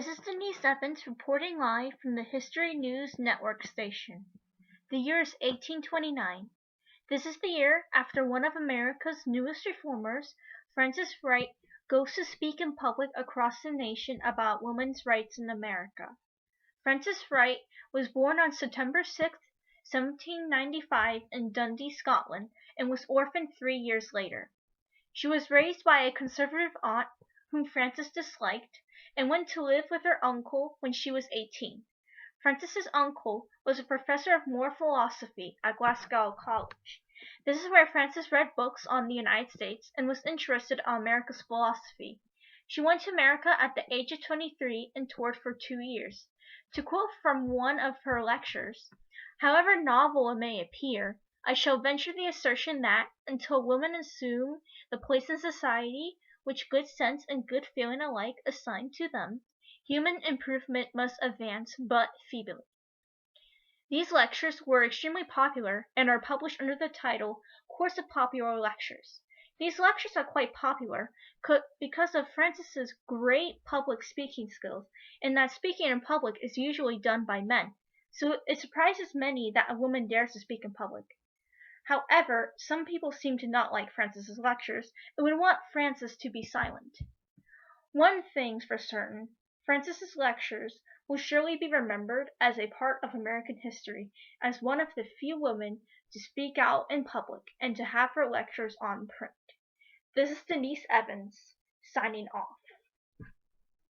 This is Denise Evans reporting live from the History News Network station. The year is 1829. This is the year after one of America's newest reformers, Frances Wright, goes to speak in public across the nation about women's rights in America. Frances Wright was born on September 6, 1795 in Dundee, Scotland, and was orphaned 3 years later. She was raised by a conservative aunt whom Frances disliked, and went to live with her uncle when she was 18. Frances's uncle was a professor of moral philosophy at Glasgow College. This is where Frances read books on the United States and was interested in America's philosophy. She went to America at the age of 23 and toured for 2 years. To quote from one of her lectures, "However novel it may appear, I shall venture the assertion that, until women assume the place in society which good sense and good feeling alike assign to them, human improvement must advance but feebly." These lectures were extremely popular and are published under the title Course of Popular Lectures. These lectures are quite popular because of Frances's great public speaking skills, and that speaking in public is usually done by men, so it surprises many that a woman dares to speak in public. However, some people seem to not like Frances's lectures and would want Frances to be silent. One thing's for certain, Frances's lectures will surely be remembered as a part of American history as one of the few women to speak out in public and to have her lectures on print. This is Denise Evans, signing off.